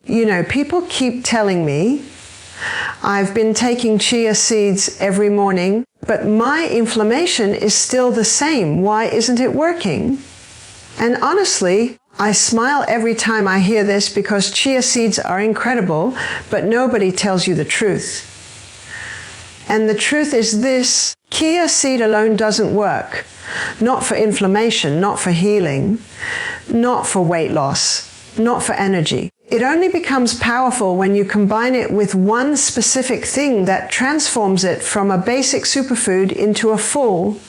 People keep telling me I've been taking chia seeds every morning, but my inflammation is still the same. Why isn't it working? And honestly, I smile every time I hear this because chia seeds are incredible, but nobody tells you the truth. And the truth is this: chia seed alone doesn't work. Not for inflammation, not for healing, not for weight loss, not for energy. It only becomes powerful when you combine it with one specific thing that transforms it from a basic superfood into a full,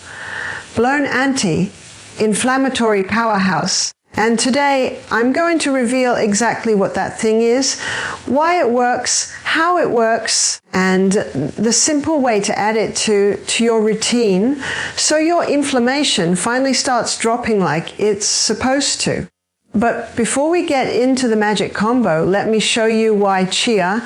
blown anti-inflammatory powerhouse. And today, I'm going to reveal exactly what that thing is, why it works, how it works, and the simple way to add it to your routine so your inflammation finally starts dropping like it's supposed to. But before we get into the magic combo, let me show you why chia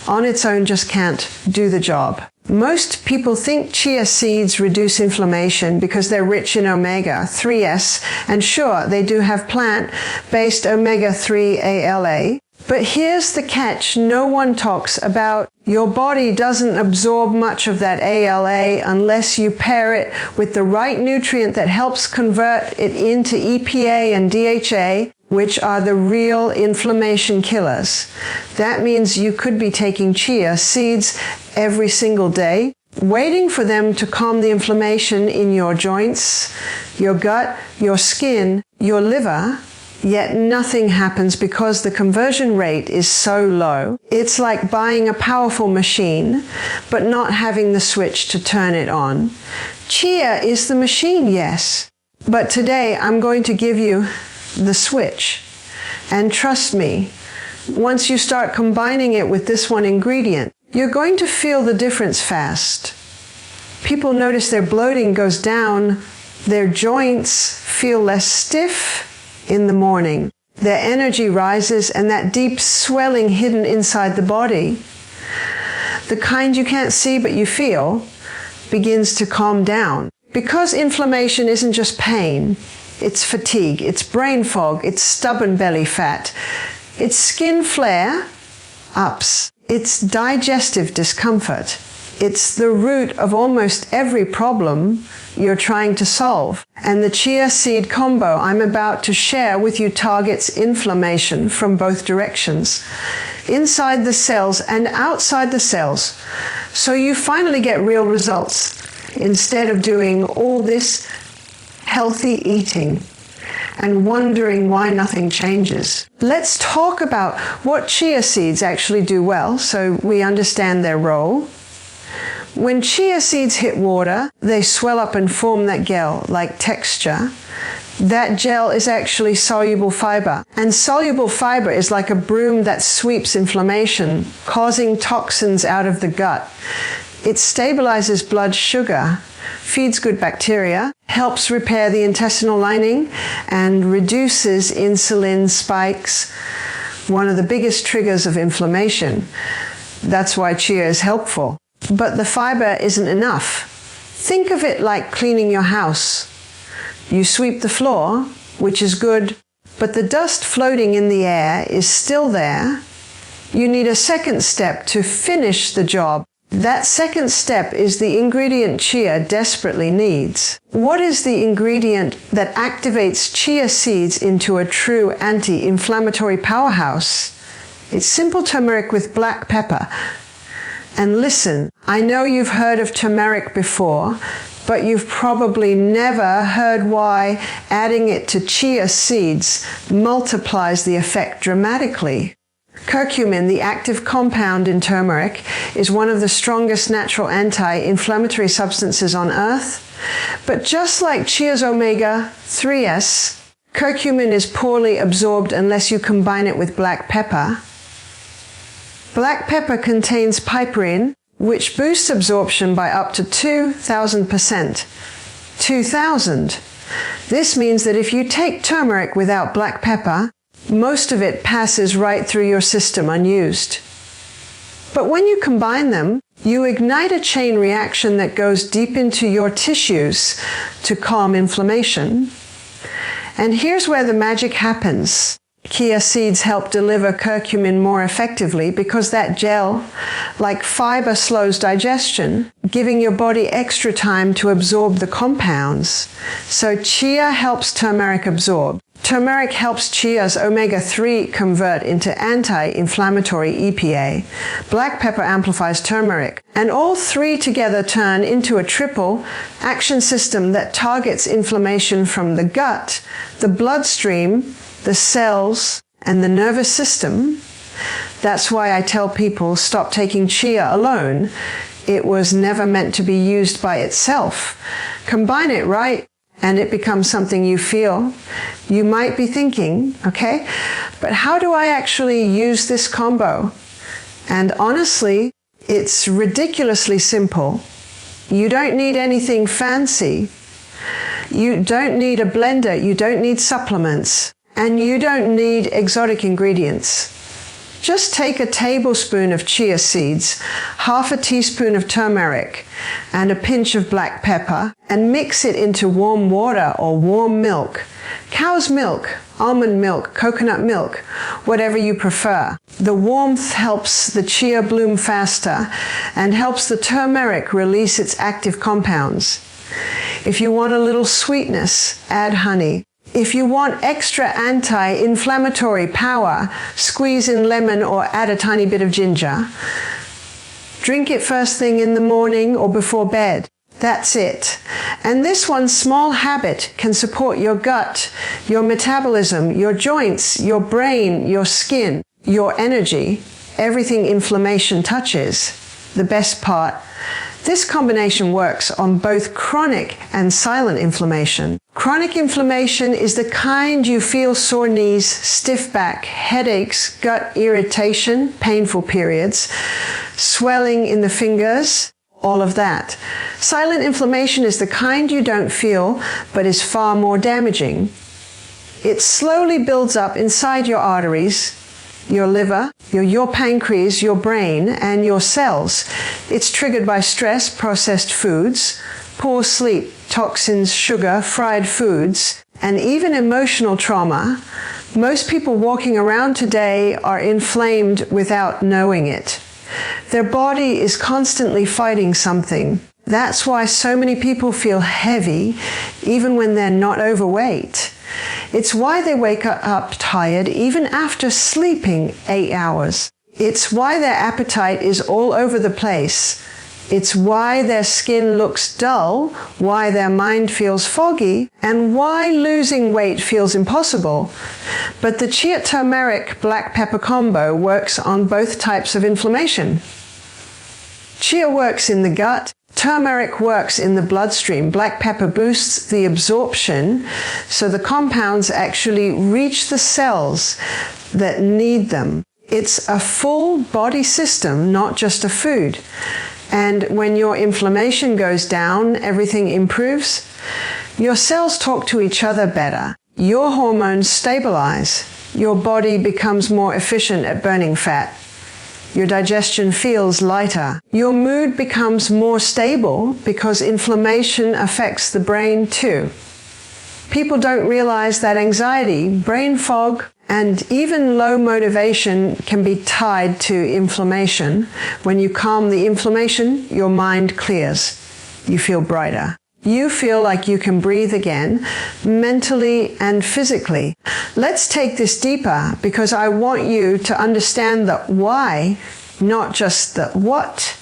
on its own just can't do the job. Most people think chia seeds reduce inflammation because they're rich in omega-3s, and sure, they do have plant-based omega-3 ALA. But here's the catch no one talks about. Your body doesn't absorb much of that ALA unless you pair it with the right nutrient that helps convert it into EPA and DHA, which are the real inflammation killers. That means you could be taking chia seeds every single day, waiting for them to calm the inflammation in your joints, your gut, your skin, your liver, yet nothing happens because the conversion rate is so low. It's like buying a powerful machine, but not having the switch to turn it on. Chia is the machine, yes, but today I'm going to give you the switch. And trust me, once you start combining it with this one ingredient, you're going to feel the difference fast. People notice their bloating goes down, their joints feel less stiff in the morning, their energy rises, and that deep swelling hidden inside the body, the kind you can't see but you feel, begins to calm down. Because inflammation isn't just pain, it's fatigue, it's brain fog, it's stubborn belly fat, it's skin flare-ups, it's digestive discomfort. It's the root of almost every problem you're trying to solve. And the chia seed combo I'm about to share with you targets inflammation from both directions, inside the cells and outside the cells. So you finally get real results instead of doing all this healthy eating and wondering why nothing changes. Let's talk about what chia seeds actually do well so we understand their role. When chia seeds hit water, they swell up and form that gel-like texture. That gel is actually soluble fiber. And soluble fiber is like a broom that sweeps inflammation, causing toxins out of the gut. It stabilizes blood sugar, feeds good bacteria, helps repair the intestinal lining, and reduces insulin spikes, one of the biggest triggers of inflammation. That's why chia is helpful. But the fiber isn't enough. Think of it like cleaning your house. You sweep the floor, which is good, but the dust floating in the air is still there. You need a second step to finish the job. That second step is the ingredient chia desperately needs. What is the ingredient that activates chia seeds into a true anti-inflammatory powerhouse? It's simple turmeric with black pepper. And listen, I know you've heard of turmeric before, but you've probably never heard why adding it to chia seeds multiplies the effect dramatically. Curcumin, the active compound in turmeric, is one of the strongest natural anti-inflammatory substances on Earth. But just like chia's omega-3s, curcumin is poorly absorbed unless you combine it with black pepper. Black pepper contains piperine, which boosts absorption by up to 2,000%. 2,000. This means that if you take turmeric without black pepper, most of it passes right through your system unused. But when you combine them, you ignite a chain reaction that goes deep into your tissues to calm inflammation. And here's where the magic happens. Chia seeds help deliver curcumin more effectively because that gel, like fiber, slows digestion, giving your body extra time to absorb the compounds. So chia helps turmeric absorb. Turmeric helps chia's omega-3 convert into anti-inflammatory EPA. Black pepper amplifies turmeric. And all three together turn into a triple action system that targets inflammation from the gut, the bloodstream, the cells, and the nervous system. That's why I tell people stop taking chia alone. It was never meant to be used by itself. Combine it right, and it becomes something you feel. You might be thinking, okay, but how do I actually use this combo? And honestly, it's ridiculously simple. You don't need anything fancy. You don't need a blender. You don't need supplements. And you don't need exotic ingredients. Just take a tablespoon of chia seeds, half a teaspoon of turmeric, and a pinch of black pepper, and mix it into warm water or warm milk. Cow's milk, almond milk, coconut milk, whatever you prefer. The warmth helps the chia bloom faster and helps the turmeric release its active compounds. If you want a little sweetness, add honey. If you want extra anti-inflammatory power, squeeze in lemon or add a tiny bit of ginger. Drink it first thing in the morning or before bed. That's it. And this one small habit can support your gut, your metabolism, your joints, your brain, your skin, your energy, everything inflammation touches. The best part, this combination works on both chronic and silent inflammation. Chronic inflammation is the kind you feel sore knees, stiff back, headaches, gut irritation, painful periods, swelling in the fingers, all of that. Silent inflammation is the kind you don't feel, but is far more damaging. It slowly builds up inside your arteries, your liver, your pancreas, your brain, and your cells. It's triggered by stress, processed foods, poor sleep, toxins, sugar, fried foods, and even emotional trauma. Most people walking around today are inflamed without knowing it. Their body is constantly fighting something. That's why so many people feel heavy, even when they're not overweight. It's why they wake up tired even after sleeping 8 hours. It's why their appetite is all over the place. It's why their skin looks dull, why their mind feels foggy, and why losing weight feels impossible. But the chia turmeric black pepper combo works on both types of inflammation. Chia works in the gut. Turmeric works in the bloodstream. Black pepper boosts the absorption, so the compounds actually reach the cells that need them. It's a full body system, not just a food. And when your inflammation goes down, everything improves. Your cells talk to each other better. Your hormones stabilize. Your body becomes more efficient at burning fat. Your digestion feels lighter. Your mood becomes more stable because inflammation affects the brain too. People don't realize that anxiety, brain fog, and even low motivation can be tied to inflammation. When you calm the inflammation, your mind clears. You feel brighter. You feel like you can breathe again, mentally and physically. Let's take this deeper because I want you to understand the why, not just the what.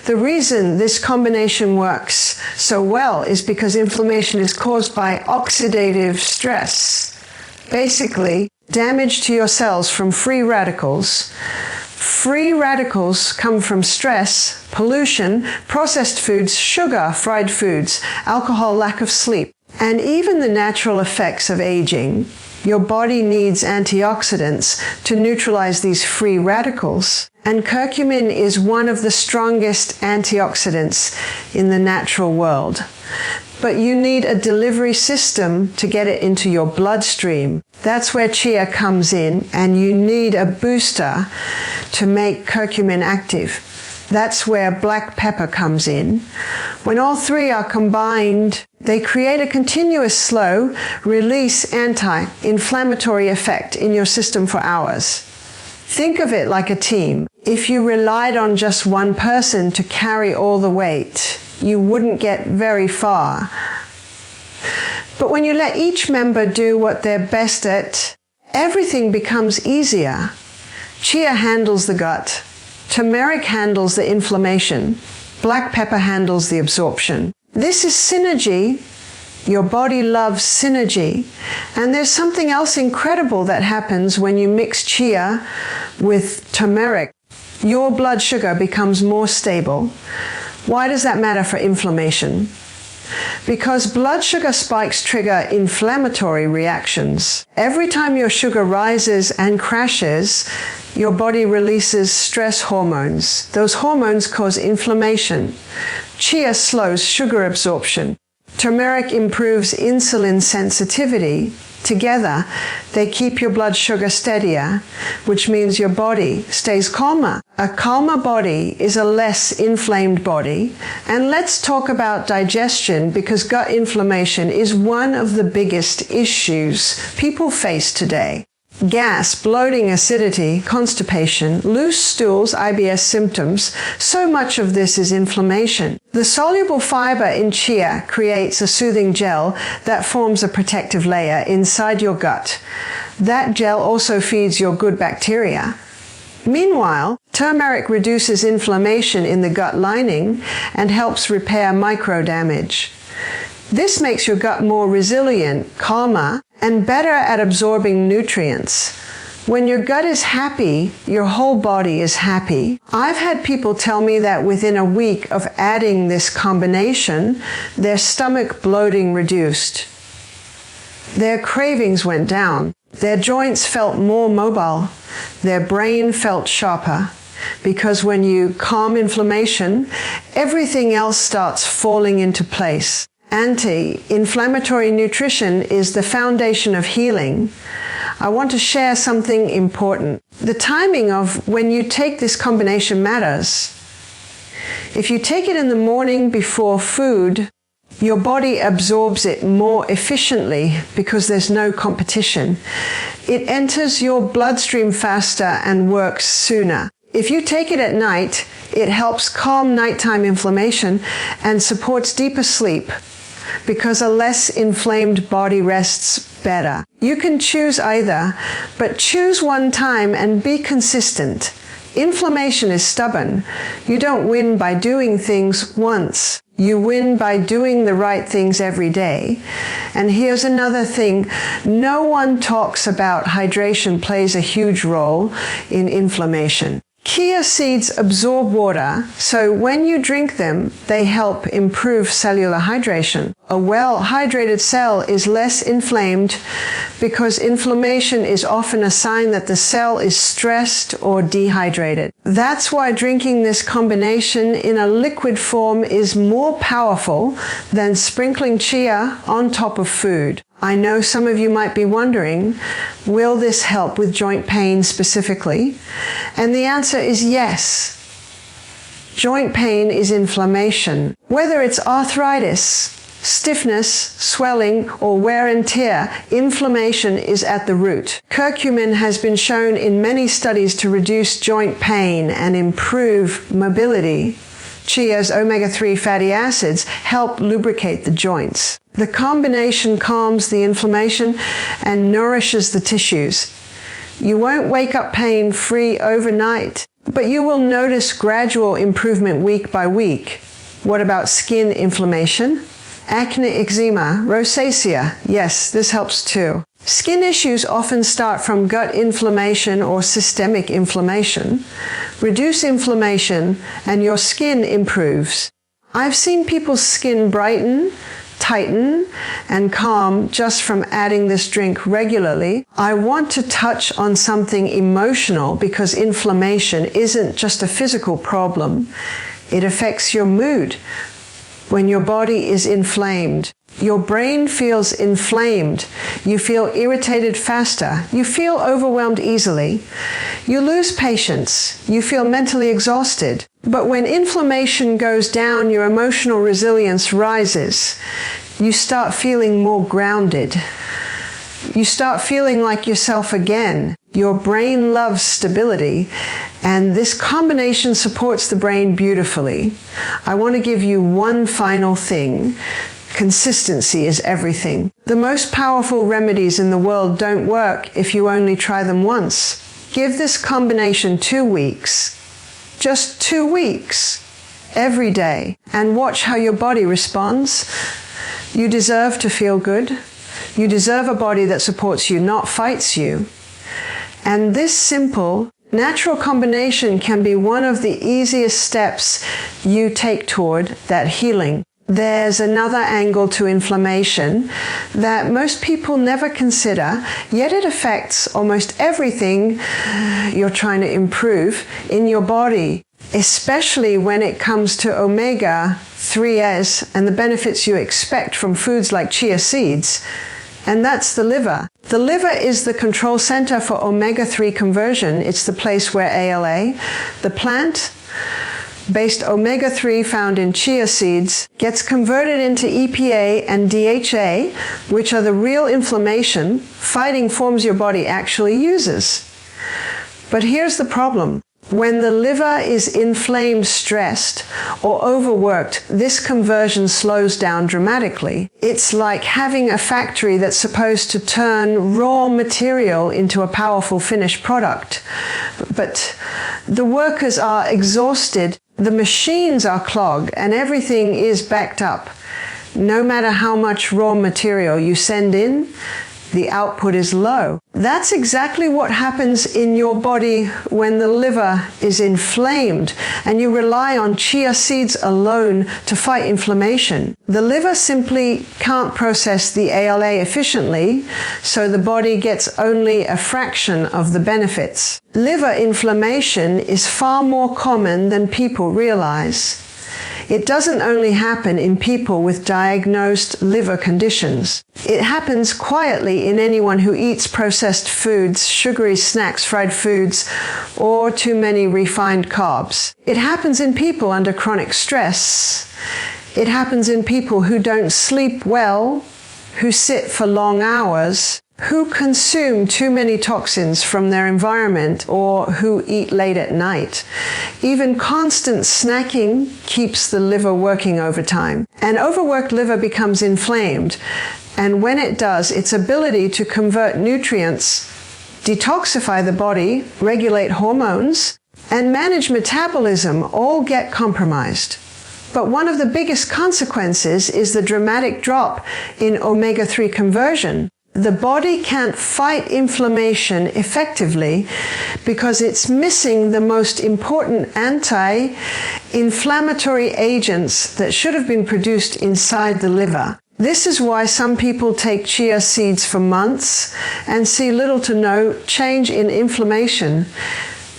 The reason this combination works so well is because inflammation is caused by oxidative stress. Basically, damage to your cells from free radicals. Free radicals come from stress, pollution, processed foods, sugar, fried foods, alcohol, lack of sleep, and even the natural effects of aging. Your body needs antioxidants to neutralize these free radicals, and curcumin is one of the strongest antioxidants in the natural world. But you need a delivery system to get it into your bloodstream. That's where chia comes in, and you need a booster to make curcumin active. That's where black pepper comes in. When all three are combined, They create a continuous slow release anti-inflammatory effect in your system for hours. Think of it like a team. If you relied on just one person to carry all the weight, you wouldn't get very far. But when you let each member do what they're best at, everything becomes easier. Chia handles the gut. Turmeric handles the inflammation. Black pepper handles the absorption. This is synergy. Your body loves synergy. And there's something else incredible that happens when you mix chia with turmeric. Your blood sugar becomes more stable. Why does that matter for inflammation? Because blood sugar spikes trigger inflammatory reactions. Every time your sugar rises and crashes, your body releases stress hormones. Those hormones cause inflammation. Chia slows sugar absorption. Turmeric improves insulin sensitivity. Together, they keep your blood sugar steadier, which means your body stays calmer. A calmer body is a less inflamed body. And let's talk about digestion, because gut inflammation is one of the biggest issues people face today. Gas, bloating, acidity, constipation, loose stools, IBS symptoms, so much of this is inflammation. The soluble fiber in chia creates a soothing gel that forms a protective layer inside your gut. That gel also feeds your good bacteria. Meanwhile, turmeric reduces inflammation in the gut lining and helps repair micro damage. This makes your gut more resilient, calmer, and better at absorbing nutrients. When your gut is happy, your whole body is happy. I've had people tell me that within a week of adding this combination, their stomach bloating reduced. Their cravings went down. Their joints felt more mobile. Their brain felt sharper. Because when you calm inflammation, everything else starts falling into place. Anti-inflammatory nutrition is the foundation of healing. I want to share something important. The timing of when you take this combination matters. If you take it in the morning before food, your body absorbs it more efficiently because there's no competition. It enters your bloodstream faster and works sooner. If you take it at night, it helps calm nighttime inflammation and supports deeper sleep, because a less inflamed body rests better. You can choose either, but choose one time and be consistent. Inflammation is stubborn. You don't win by doing things once. You win by doing the right things every day. And here's another thing. No one talks about hydration plays a huge role in inflammation. Chia seeds absorb water, so when you drink them, they help improve cellular hydration. A well-hydrated cell is less inflamed because inflammation is often a sign that the cell is stressed or dehydrated. That's why drinking this combination in a liquid form is more powerful than sprinkling chia on top of food. I know some of you might be wondering, will this help with joint pain specifically? And the answer is yes. Joint pain is inflammation. Whether it's arthritis, stiffness, swelling, or wear and tear, inflammation is at the root. Curcumin has been shown in many studies to reduce joint pain and improve mobility. Chia's omega-3 fatty acids help lubricate the joints. The combination calms the inflammation and nourishes the tissues. You won't wake up pain-free overnight, but you will notice gradual improvement week by week. What about skin inflammation? Acne, eczema, rosacea. Yes, this helps too. Skin issues often start from gut inflammation or systemic inflammation. Reduce inflammation and your skin improves. I've seen people's skin brighten, tighten, and calm just from adding this drink regularly. I want to touch on something emotional because inflammation isn't just a physical problem. It affects your mood. When your body is inflamed, your brain feels inflamed. You feel irritated faster. You feel overwhelmed easily. You lose patience. You feel mentally exhausted. But when inflammation goes down, your emotional resilience rises. you start feeling more grounded. You start feeling like yourself again. Your brain loves stability, and this combination supports the brain beautifully. I want to give you one final thing. Consistency is everything. The most powerful remedies in the world don't work if you only try them once. Give this combination 2 weeks, just 2 weeks, every day, and watch how your body responds. You deserve to feel good. You deserve a body that supports you, not fights you. And this simple, natural combination can be one of the easiest steps you take toward that healing. There's another angle to inflammation that most people never consider, yet it affects almost everything you're trying to improve in your body, especially when it comes to omega-3s and the benefits you expect from foods like chia seeds. And that's the liver. The liver is the control center for omega-3 conversion. It's the place where ALA, the plant-based omega-3 found in chia seeds, gets converted into EPA and DHA, which are the real inflammation-fighting forms your body actually uses. But here's the problem. When the liver is inflamed, stressed, or overworked, this conversion slows down dramatically. It's like having a factory that's supposed to turn raw material into a powerful finished product. But the workers are exhausted, the machines are clogged, and everything is backed up. No matter how much raw material you send in, the output is low. That's exactly what happens in your body when the liver is inflamed and you rely on chia seeds alone to fight inflammation. The liver simply can't process the ALA efficiently, so the body gets only a fraction of the benefits. Liver inflammation is far more common than people realize. It doesn't only happen in people with diagnosed liver conditions. It happens quietly in anyone who eats processed foods, sugary snacks, fried foods, or too many refined carbs. It happens in people under chronic stress. It happens in people who don't sleep well, who sit for long hours, who consume too many toxins from their environment, or who eat late at night. Even constant snacking keeps the liver working overtime. An overworked liver becomes inflamed, and when it does, its ability to convert nutrients, detoxify the body, regulate hormones, and manage metabolism all get compromised. But one of the biggest consequences is the dramatic drop in omega-3 conversion. The body can't fight inflammation effectively because it's missing the most important anti-inflammatory agents that should have been produced inside the liver. This is why some people take chia seeds for months and see little to no change in inflammation.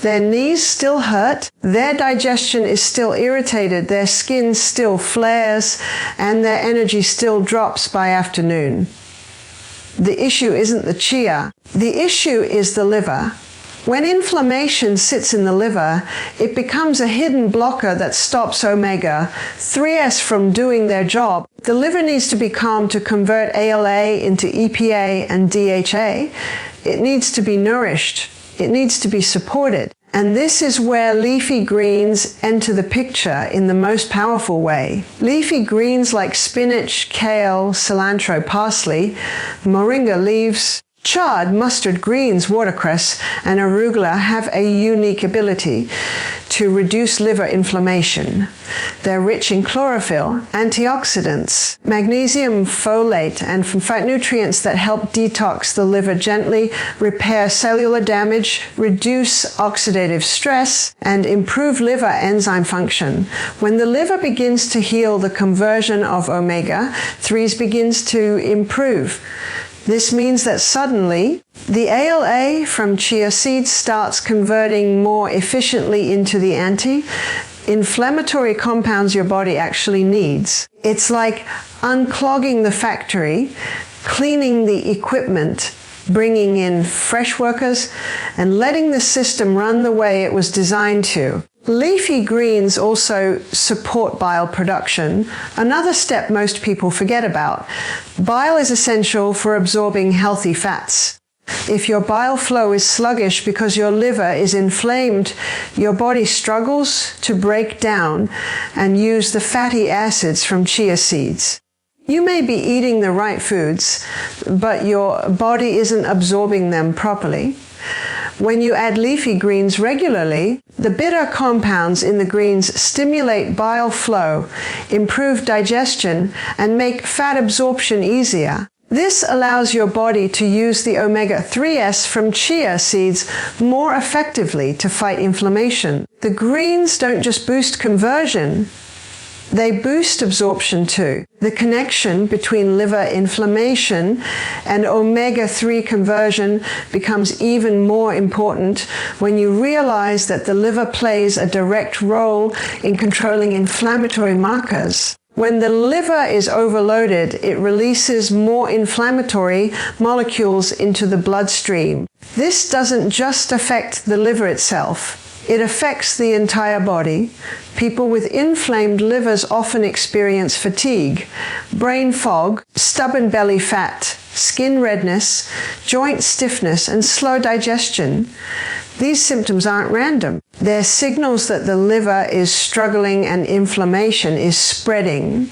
Their knees still hurt, their digestion is still irritated, their skin still flares, and their energy still drops by afternoon. The issue isn't the chia. The issue is the liver. When inflammation sits in the liver, it becomes a hidden blocker that stops omega-3s from doing their job. The liver needs to be calm to convert ALA into EPA and DHA. It needs to be nourished. It needs to be supported. And this is where leafy greens enter the picture in the most powerful way. Leafy greens like spinach, kale, cilantro, parsley, moringa leaves, chard, mustard greens, watercress, and arugula have a unique ability to reduce liver inflammation. They're rich in chlorophyll, antioxidants, magnesium, folate, and phytonutrients that help detox the liver gently, repair cellular damage, reduce oxidative stress, and improve liver enzyme function. When the liver begins to heal, the conversion of omega-3s begins to improve. This means that suddenly, the ALA from chia seeds starts converting more efficiently into the anti-inflammatory compounds your body actually needs. It's like unclogging the factory, cleaning the equipment, bringing in fresh workers, and letting the system run the way it was designed to. Leafy greens also support bile production, another step most people forget about. Bile is essential for absorbing healthy fats. If your bile flow is sluggish because your liver is inflamed, your body struggles to break down and use the fatty acids from chia seeds. You may be eating the right foods, but your body isn't absorbing them properly. When you add leafy greens regularly, the bitter compounds in the greens stimulate bile flow, improve digestion, and make fat absorption easier. This allows your body to use the omega-3s from chia seeds more effectively to fight inflammation. The greens don't just boost conversion, they boost absorption too. The connection between liver inflammation and omega-3 conversion becomes even more important when you realize that the liver plays a direct role in controlling inflammatory markers. When the liver is overloaded, it releases more inflammatory molecules into the bloodstream. This doesn't just affect the liver itself. It affects the entire body. People with inflamed livers often experience fatigue, brain fog, stubborn belly fat, skin redness, joint stiffness, and slow digestion. These symptoms aren't random. They're signals that the liver is struggling and inflammation is spreading.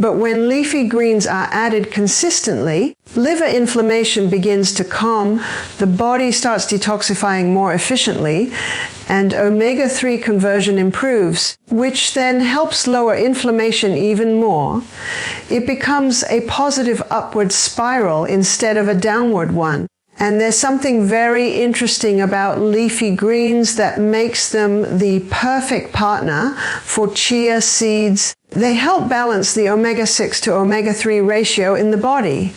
But when leafy greens are added consistently, liver inflammation begins to calm, the body starts detoxifying more efficiently, and omega-3 conversion improves, which then helps lower inflammation even more. It becomes a positive upward spiral instead of a downward one. And there's something very interesting about leafy greens that makes them the perfect partner for chia seeds. They help balance the omega-6 to omega-3 ratio in the body.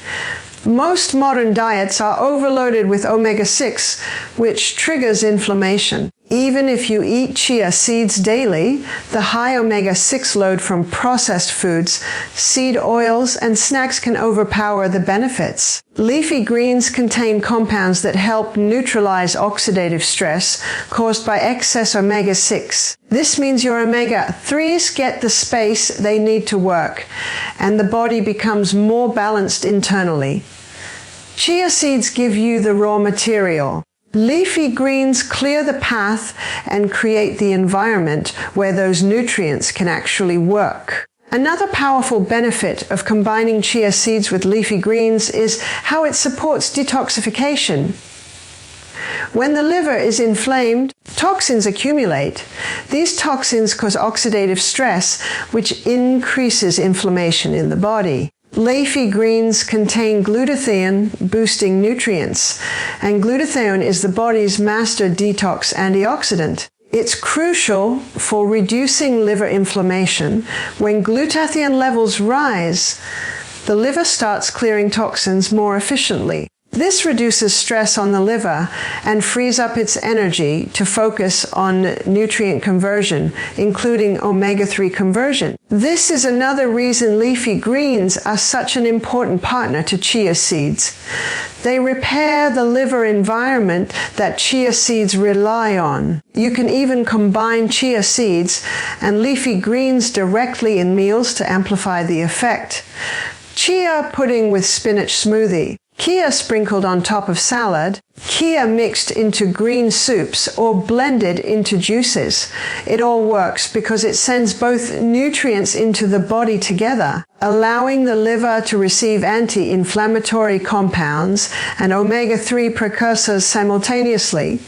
Most modern diets are overloaded with omega-6, which triggers inflammation. Even if you eat chia seeds daily, the high omega-6 load from processed foods, seed oils, and snacks can overpower the benefits. Leafy greens contain compounds that help neutralize oxidative stress caused by excess omega-6. This means your omega-3s get the space they need to work, and the body becomes more balanced internally. Chia seeds give you the raw material. Leafy greens clear the path and create the environment where those nutrients can actually work. Another powerful benefit of combining chia seeds with leafy greens is how it supports detoxification. When the liver is inflamed, toxins accumulate. These toxins cause oxidative stress, which increases inflammation in the body. Leafy greens contain glutathione, boosting nutrients, and glutathione is the body's master detox antioxidant. It's crucial for reducing liver inflammation. When glutathione levels rise, the liver starts clearing toxins more efficiently. This reduces stress on the liver and frees up its energy to focus on nutrient conversion, including omega-3 conversion. This is another reason leafy greens are such an important partner to chia seeds. They repair the liver environment that chia seeds rely on. You can even combine chia seeds and leafy greens directly in meals to amplify the effect. Chia pudding with spinach smoothie. Chia sprinkled on top of salad, chia mixed into green soups, or blended into juices. It all works because it sends both nutrients into the body together, allowing the liver to receive anti-inflammatory compounds and omega-3 precursors simultaneously.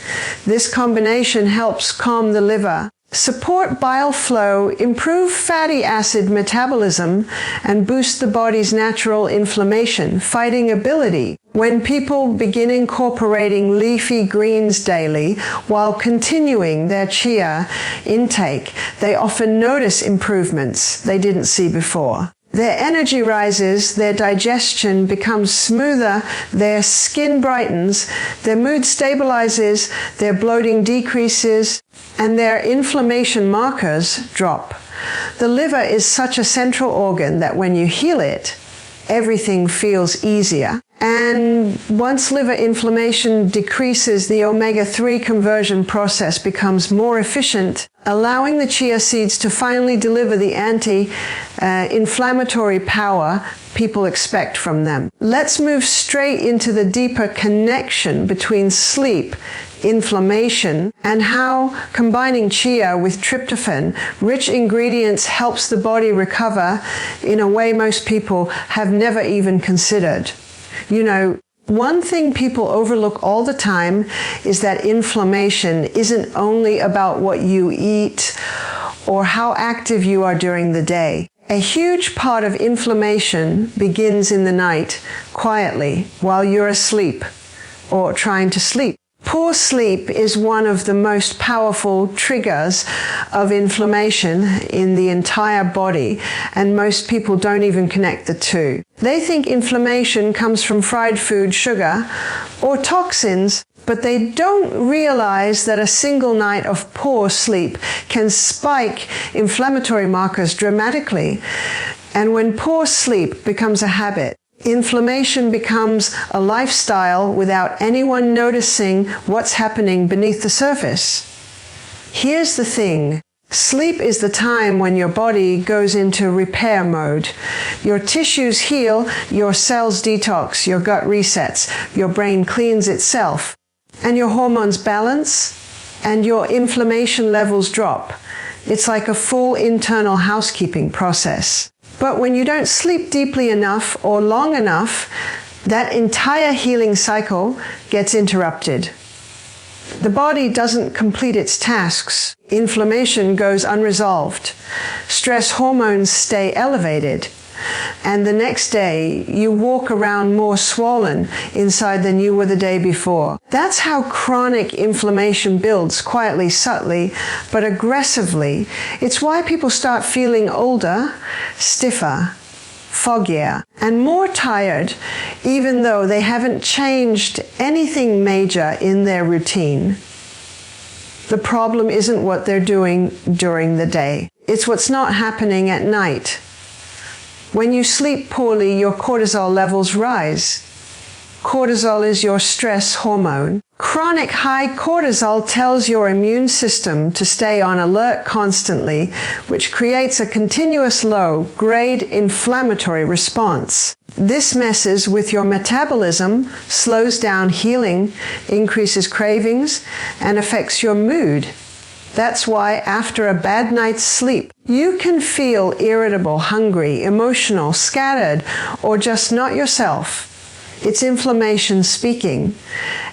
This combination helps calm the liver, support bile flow, improve fatty acid metabolism, and boost the body's natural inflammation fighting ability. When people begin incorporating leafy greens daily while continuing their chia intake, they often notice improvements they didn't see before. Their energy rises, their digestion becomes smoother, their skin brightens, their mood stabilizes, their bloating decreases, and their inflammation markers drop. The liver is such a central organ that when you heal it, everything feels easier. And once liver inflammation decreases, the omega-3 conversion process becomes more efficient, allowing the chia seeds to finally deliver the anti-inflammatory power people expect from them. Let's move straight into the deeper connection between sleep, inflammation, and how combining chia with tryptophan, rich ingredients, helps the body recover in a way most people have never even considered. You know, one thing people overlook all the time is that inflammation isn't only about what you eat or how active you are during the day. A huge part of inflammation begins in the night, quietly, while you're asleep or trying to sleep. Poor sleep is one of the most powerful triggers of inflammation in the entire body, and most people don't even connect the two. They think inflammation comes from fried food, sugar, or toxins, but they don't realize that a single night of poor sleep can spike inflammatory markers dramatically. And when poor sleep becomes a habit, inflammation becomes a lifestyle without anyone noticing what's happening beneath the surface. Here's the thing. Sleep is the time when your body goes into repair mode. Your tissues heal, your cells detox, your gut resets, your brain cleans itself, and your hormones balance, and your inflammation levels drop. It's like a full internal housekeeping process. But when you don't sleep deeply enough or long enough, that entire healing cycle gets interrupted. The body doesn't complete its tasks. Inflammation goes unresolved. Stress hormones stay elevated. And the next day, you walk around more swollen inside than you were the day before. That's how chronic inflammation builds, quietly, subtly, but aggressively. It's why people start feeling older, stiffer, foggier, and more tired, even though they haven't changed anything major in their routine. The problem isn't what they're doing during the day. It's what's not happening at night. When you sleep poorly, your cortisol levels rise. Cortisol is your stress hormone. Chronic high cortisol tells your immune system to stay on alert constantly, which creates a continuous low-grade inflammatory response. This messes with your metabolism, slows down healing, increases cravings, and affects your mood. That's why after a bad night's sleep, you can feel irritable, hungry, emotional, scattered, or just not yourself. It's inflammation speaking.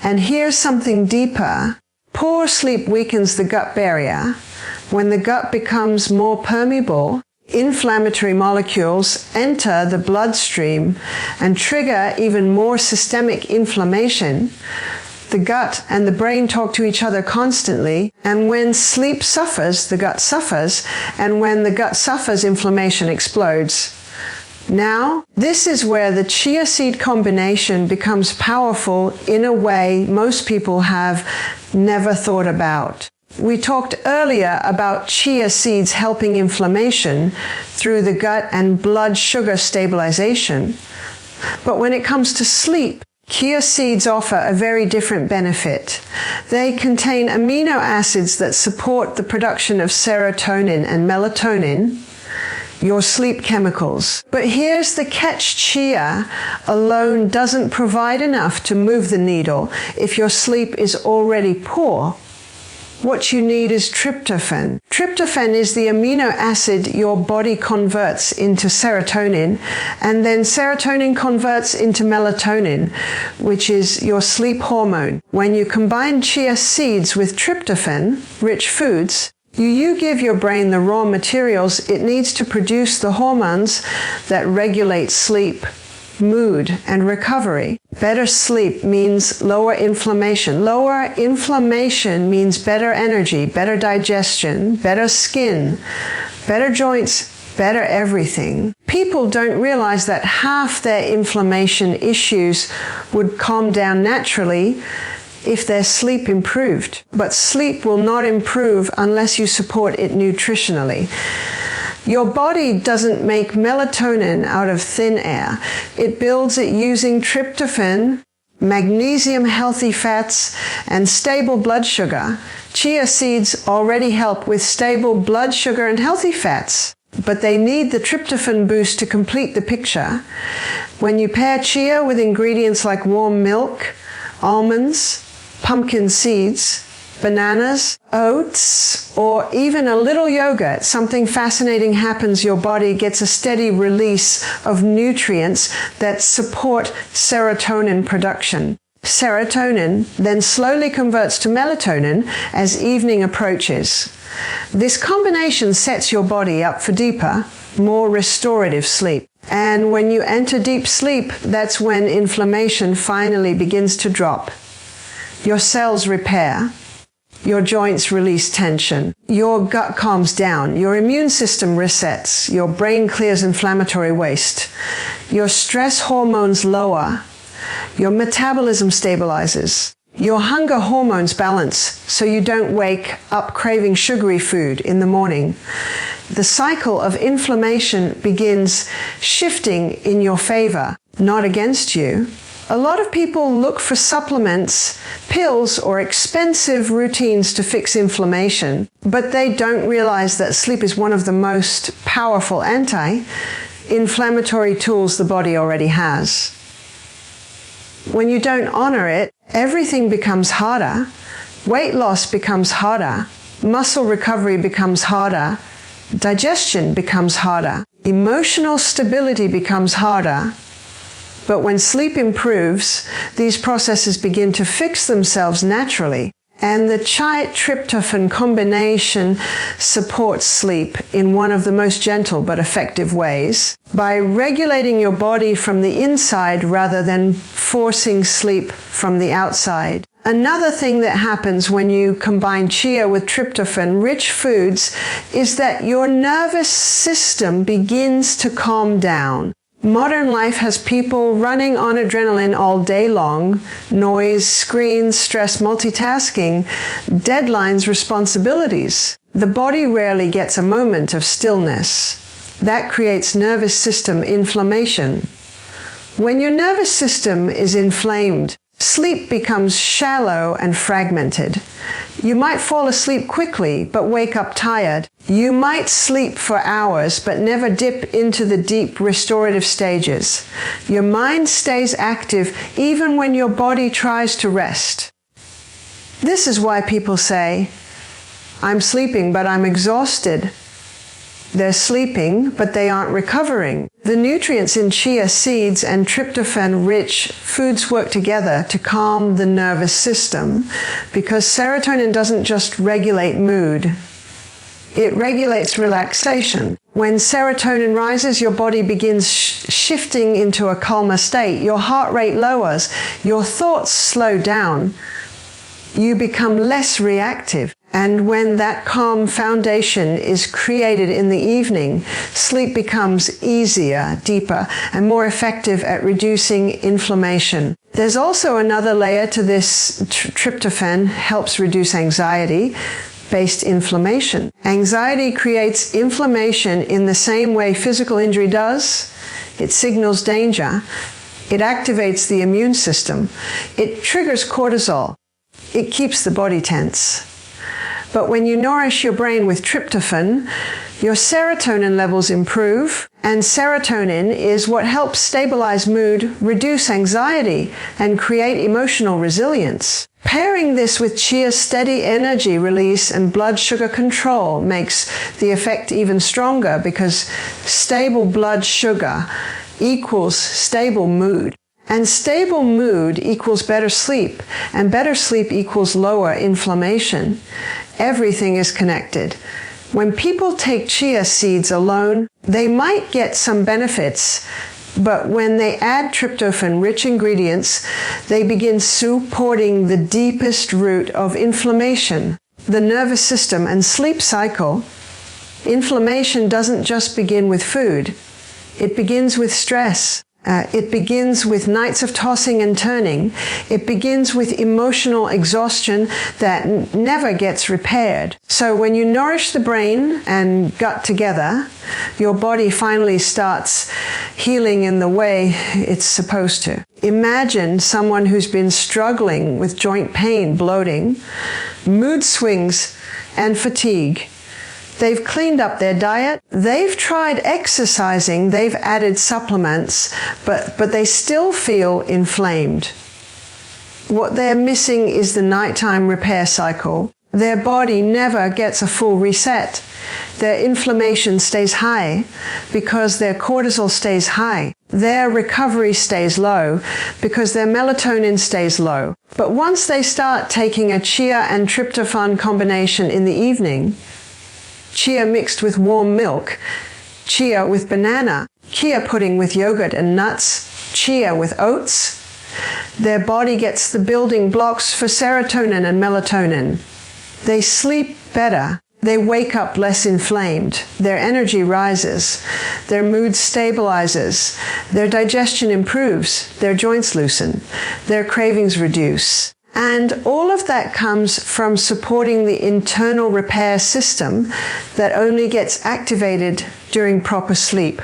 And here's something deeper. Poor sleep weakens the gut barrier. When the gut becomes more permeable, inflammatory molecules enter the bloodstream and trigger even more systemic inflammation. The gut and the brain talk to each other constantly, and when sleep suffers, the gut suffers, and when the gut suffers, inflammation explodes. Now, this is where the chia seed combination becomes powerful in a way most people have never thought about. We talked earlier about chia seeds helping inflammation through the gut and blood sugar stabilization. But when it comes to sleep, chia seeds offer a very different benefit. They contain amino acids that support the production of serotonin and melatonin, your sleep chemicals. But here's the catch: chia alone doesn't provide enough to move the needle if your sleep is already poor. What you need is tryptophan. Tryptophan is the amino acid your body converts into serotonin, and then serotonin converts into melatonin, which is your sleep hormone. When you combine chia seeds with tryptophan-rich foods, you give your brain the raw materials it needs to produce the hormones that regulate sleep, mood, and recovery. Better sleep means lower inflammation. Lower inflammation means better energy, better digestion, better skin, better joints, better everything. People don't realize that half their inflammation issues would calm down naturally if their sleep improved. But sleep will not improve unless you support it nutritionally. Your body doesn't make melatonin out of thin air. It builds it using tryptophan, magnesium, healthy fats, and stable blood sugar. Chia seeds already help with stable blood sugar and healthy fats, but they need the tryptophan boost to complete the picture. When you pair chia with ingredients like warm milk, almonds, pumpkin seeds, bananas, oats, or even a little yogurt, something fascinating happens. Your body gets a steady release of nutrients that support serotonin production. Serotonin then slowly converts to melatonin as evening approaches. This combination sets your body up for deeper, more restorative sleep. And when you enter deep sleep, that's when inflammation finally begins to drop. Your cells repair. Your joints release tension. Your gut calms down. Your immune system resets. Your brain clears inflammatory waste. Your stress hormones lower. Your metabolism stabilizes. Your hunger hormones balance so you don't wake up craving sugary food in the morning. The cycle of inflammation begins shifting in your favor, not against you. A lot of people look for supplements, pills, or expensive routines to fix inflammation, but they don't realize that sleep is one of the most powerful anti-inflammatory tools the body already has. When you don't honor it, everything becomes harder. Weight loss becomes harder. Muscle recovery becomes harder. Digestion becomes harder. Emotional stability becomes harder. But when sleep improves, these processes begin to fix themselves naturally. And the chia-tryptophan combination supports sleep in one of the most gentle but effective ways by regulating your body from the inside rather than forcing sleep from the outside. Another thing that happens when you combine chia with tryptophan-rich foods is that your nervous system begins to calm down. Modern life has people running on adrenaline all day long, noise, screens, stress, multitasking, deadlines, responsibilities. The body rarely gets a moment of stillness. That creates nervous system inflammation. When your nervous system is inflamed, sleep becomes shallow and fragmented. You might fall asleep quickly, but wake up tired. You might sleep for hours, but never dip into the deep restorative stages. Your mind stays active even when your body tries to rest. This is why people say, "I'm sleeping, but I'm exhausted." They're sleeping, but they aren't recovering. The nutrients in chia seeds and tryptophan-rich foods work together to calm the nervous system because serotonin doesn't just regulate mood. It regulates relaxation. When serotonin rises, your body begins shifting into a calmer state. Your heart rate lowers. Your thoughts slow down. You become less reactive. And when that calm foundation is created in the evening, sleep becomes easier, deeper, and more effective at reducing inflammation. There's also another layer to this. Tryptophan helps reduce anxiety-based inflammation. Anxiety creates inflammation in the same way physical injury does. It signals danger. It activates the immune system. It triggers cortisol. It keeps the body tense. But when you nourish your brain with tryptophan, your serotonin levels improve, and serotonin is what helps stabilize mood, reduce anxiety, and create emotional resilience. Pairing this with chia's steady energy release and blood sugar control makes the effect even stronger because stable blood sugar equals stable mood. And stable mood equals better sleep, and better sleep equals lower inflammation. Everything is connected. When people take chia seeds alone, they might get some benefits, but when they add tryptophan-rich ingredients, they begin supporting the deepest root of inflammation, the nervous system and sleep cycle. Inflammation doesn't just begin with food. It begins with stress. It begins with nights of tossing and turning. It begins with emotional exhaustion that never gets repaired. So when you nourish the brain and gut together, your body finally starts healing in the way it's supposed to. Imagine someone who's been struggling with joint pain, bloating, mood swings, and fatigue. They've cleaned up their diet, they've tried exercising, they've added supplements, but they still feel inflamed. What they're missing is the nighttime repair cycle. Their body never gets a full reset. Their inflammation stays high because their cortisol stays high. Their recovery stays low because their melatonin stays low. But once they start taking a chia and tryptophan combination in the evening, chia mixed with warm milk, chia with banana, chia pudding with yogurt and nuts, chia with oats, their body gets the building blocks for serotonin and melatonin. They sleep better. They wake up less inflamed. Their energy rises. Their mood stabilizes. Their digestion improves. Their joints loosen. Their cravings reduce. And all of that comes from supporting the internal repair system that only gets activated during proper sleep.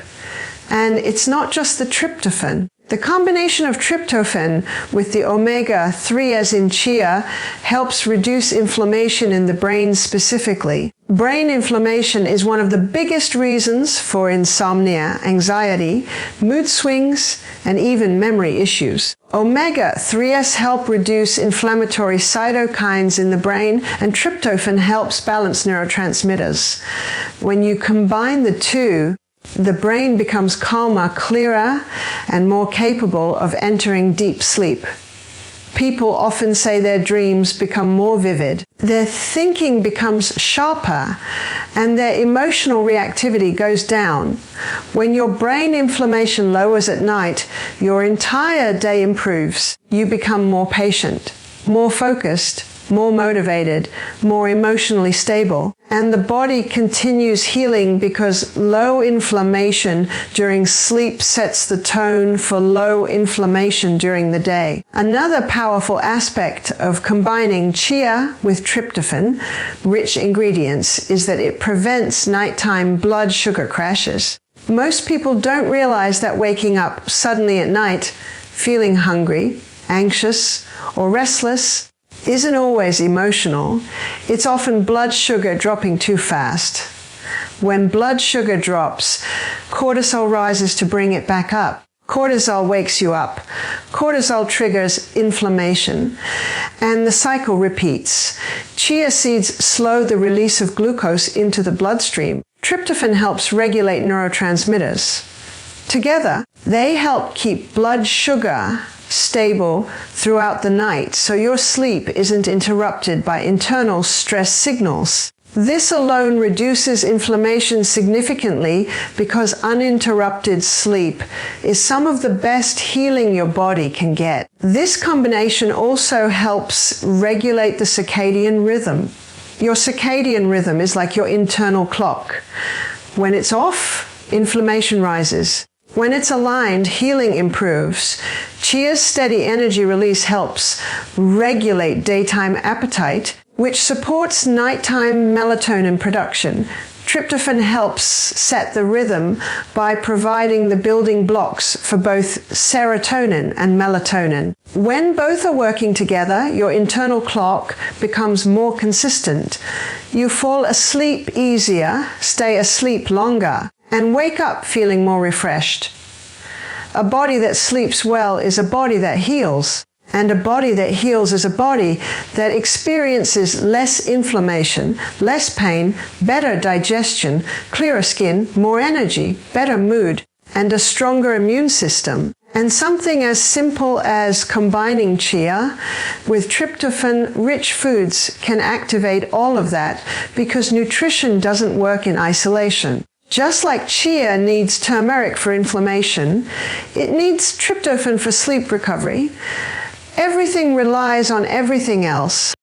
And it's not just the tryptophan. The combination of tryptophan with the omega-3 as in chia helps reduce inflammation in the brain specifically. Brain inflammation is one of the biggest reasons for insomnia, anxiety, mood swings, and even memory issues. Omega-3s help reduce inflammatory cytokines in the brain, and tryptophan helps balance neurotransmitters. When you combine the two, the brain becomes calmer, clearer, and more capable of entering deep sleep. People often say their dreams become more vivid. Their thinking becomes sharper, and their emotional reactivity goes down. When your brain inflammation lowers at night, your entire day improves. You become more patient, more focused, more motivated, more emotionally stable. And the body continues healing because low inflammation during sleep sets the tone for low inflammation during the day. Another powerful aspect of combining chia with tryptophan, rich ingredients, is that it prevents nighttime blood sugar crashes. Most people don't realize that waking up suddenly at night, feeling hungry, anxious, or restless, isn't always emotional. It's often blood sugar dropping too fast. When blood sugar drops, cortisol rises to bring it back up. Cortisol wakes you up. Cortisol triggers inflammation, and the cycle repeats. Chia seeds slow the release of glucose into the bloodstream. Tryptophan helps regulate neurotransmitters. Together, they help keep blood sugar stable throughout the night, so your sleep isn't interrupted by internal stress signals. This alone reduces inflammation significantly because uninterrupted sleep is some of the best healing your body can get. This combination also helps regulate the circadian rhythm. Your circadian rhythm is like your internal clock. When it's off, inflammation rises. When it's aligned, healing improves. Chia's steady energy release helps regulate daytime appetite, which supports nighttime melatonin production. Tryptophan helps set the rhythm by providing the building blocks for both serotonin and melatonin. When both are working together, your internal clock becomes more consistent. You fall asleep easier, stay asleep longer, and wake up feeling more refreshed. A body that sleeps well is a body that heals, and a body that heals is a body that experiences less inflammation, less pain, better digestion, clearer skin, more energy, better mood, and a stronger immune system. And something as simple as combining chia with tryptophan-rich foods can activate all of that, because nutrition doesn't work in isolation. Just like chia needs turmeric for inflammation, it needs tryptophan for sleep recovery. Everything relies on everything else.